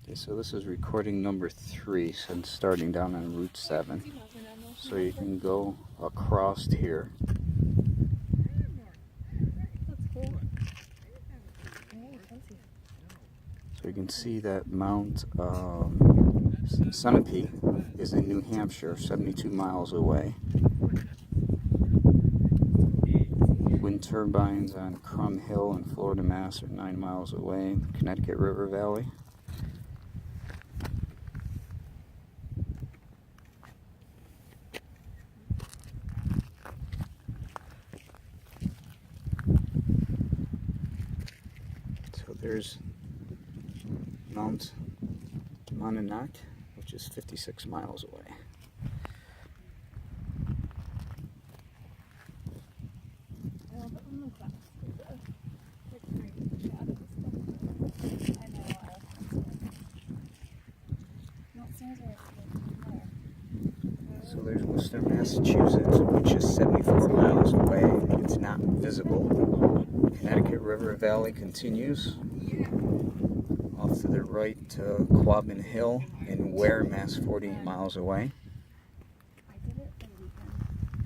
Okay, so this is recording number 3 since starting down on Route 7. So you can go across here. So you can see that Mount Sunapee is in New Hampshire, 72 miles away. Wind turbines on Crum Hill in Florida, Mass are 9 miles away, Connecticut River Valley. So there's Mount Monadnock, which is 56 miles away. So there's Worcester, Massachusetts, which is 74 miles away. It's not visible. Connecticut River Valley continues off to the right to Quabbin Hill in Ware, Mass, 48 miles away.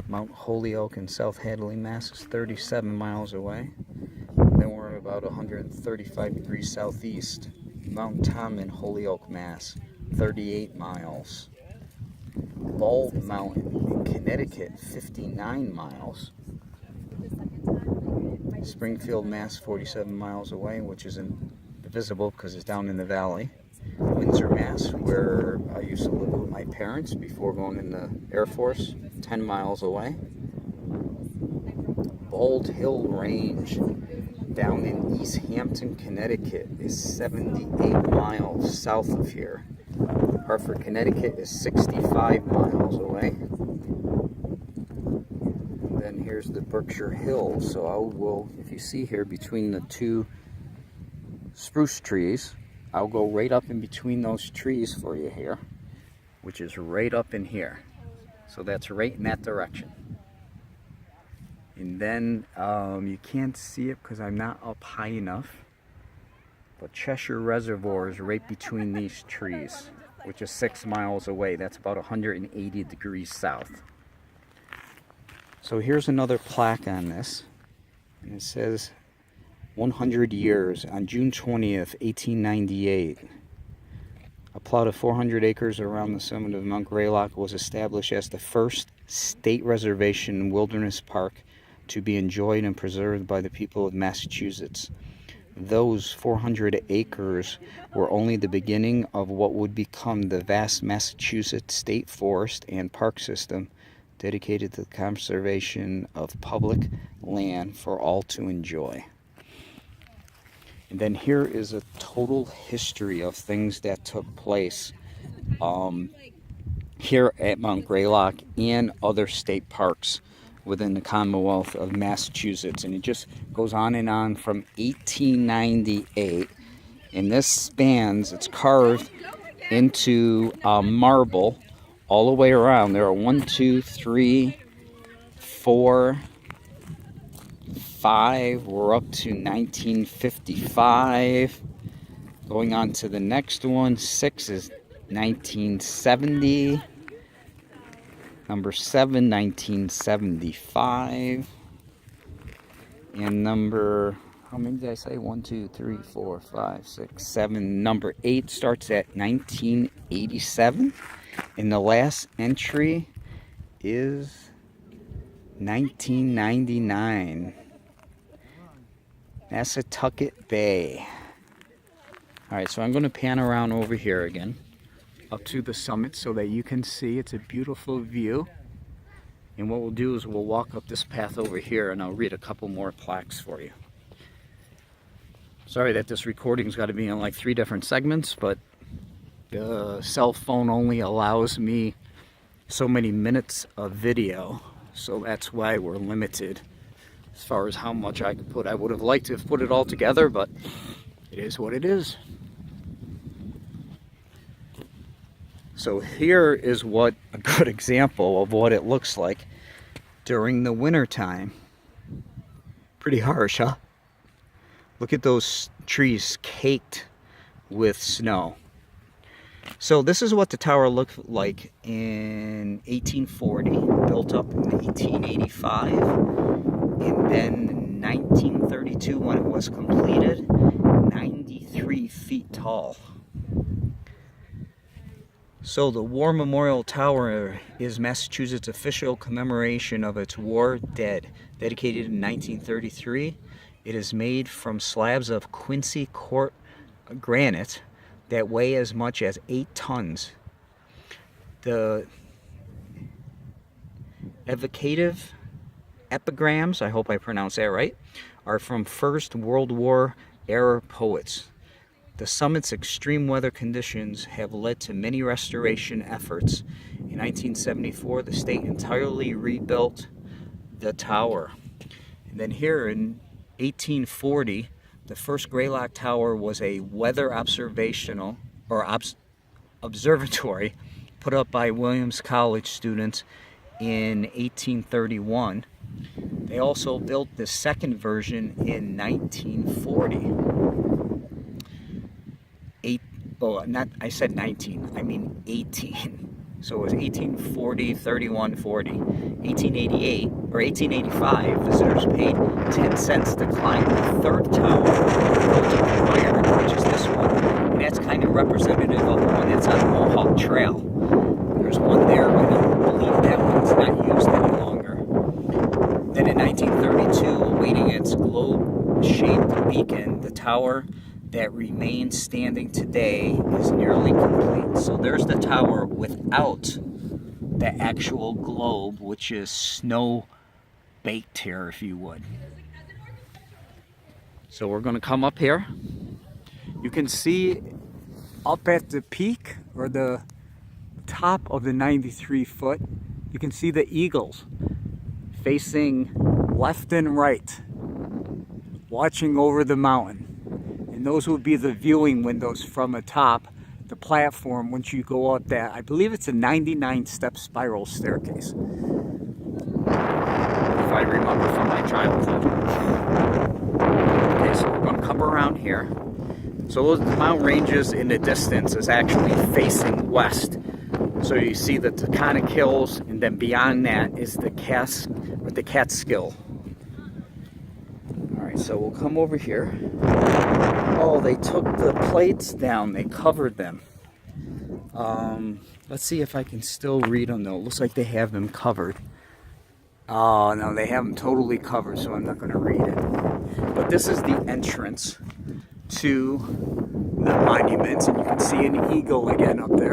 Mount Holyoke in South Hadley, Mass, is 37 miles away. And then we're about 135 degrees southeast. Mount Tom in Holyoke, Mass, 38 miles. Bald Mountain in Connecticut, 59 miles. Springfield, Mass, 47 miles away, which isn't visible because it's down in the valley. Windsor, Mass, where I used to live with my parents before going in the Air Force, 10 miles away. Bald Hill Range down in East Hampton, Connecticut is 78 miles south of here. Hartford, Connecticut is 65 miles away. And then here's the Berkshire Hills. So I will, if you see here between the two spruce trees, I'll go right up in between those trees for you here, which is right up in here. So that's right in that direction. And then you can't see it because I'm not up high enough, but Cheshire Reservoir is right between these trees, which is 6 miles away. That's about 180 degrees south. So here's another plaque on this, and it says 100 years on June 20th, 1898. A plot of 400 acres around the summit of Mount Greylock was established as the first state reservation wilderness park to be enjoyed and preserved by the people of Massachusetts. Those 400 acres were only the beginning of what would become the vast Massachusetts state forest and park system dedicated to the conservation of public land for all to enjoy. And then here is a total history of things that took place here at Mount Greylock and other state parks within the Commonwealth of Massachusetts. And it just goes on from 1898. And this spans, it's carved into marble all the way around. There are 1, 2, 3, 4, 5. We're up to 1955. Going on to the next one. 6 is 1970. Number 7, 1975. And number, how many did I say? 1, 2, 3, 4, 5, 6, 7. Number 8 starts at 1987. And the last entry is 1999. Nantucket Bay. Alright, so I'm going to pan around over here again, up to the summit so that you can see. It's a beautiful view. And what we'll do is we'll walk up this path over here and I'll read a couple more plaques for you. Sorry that this recording's got to be in like 3 different segments, but the cell phone only allows me so many minutes of video, so that's why we're limited as far as how much I can put. I would have liked to have put it all together, but it is what it is. So here is what a good example of what it looks like during the winter time. Pretty harsh, huh? Look at those trees caked with snow. So this is what the tower looked like in 1840, built up in 1885, and then in 1932 when it was completed, 93 feet tall. So the War Memorial Tower is Massachusetts' official commemoration of its war dead, dedicated in 1933. It is made from slabs of Quincy Court granite that weigh as much as 8 tons. The evocative epigrams, I hope I pronounced that right, are from First World War era poets. The summit's extreme weather conditions have led to many restoration efforts. In 1974, the state entirely rebuilt the tower. And then here in 1840, the first Greylock Tower was a weather observational or observatory put up by Williams College students in 1831. They also built the second version in 1940. I said 19, I mean 18. So it was 1840, 31, 40. 1888 or 1885, visitors paid 10 cents to climb the third tower built up in iron, which is this one. And that's kind of representative of the one that's on Mohawk Trail. There's one there, but I believe that one's not used any longer. Then in 1932, awaiting its globe-shaped beacon, the tower that remains standing today is nearly complete. So there's the tower without the actual globe, which is snow baked here, if you would. So we're going to come up here. You can see up at the peak, or the top of the 93 foot, you can see the eagles facing left and right, watching over the mountain. And those would be the viewing windows from atop the platform once you go up that. I believe it's a 99-step spiral staircase, if I remember from my childhood. Okay, so we're going to come around here. So those mountain ranges in the distance is actually facing west. So you see the Taconic Hills, and then beyond that is the Catskill. Alright, so we'll come over here. Oh, they took the plates down. They covered them. Let's see if I can still read them though. It looks like they have them covered. Oh, no, they have them totally covered, so I'm not going to read it. But this is the entrance to the monuments, and you can see an eagle again up there.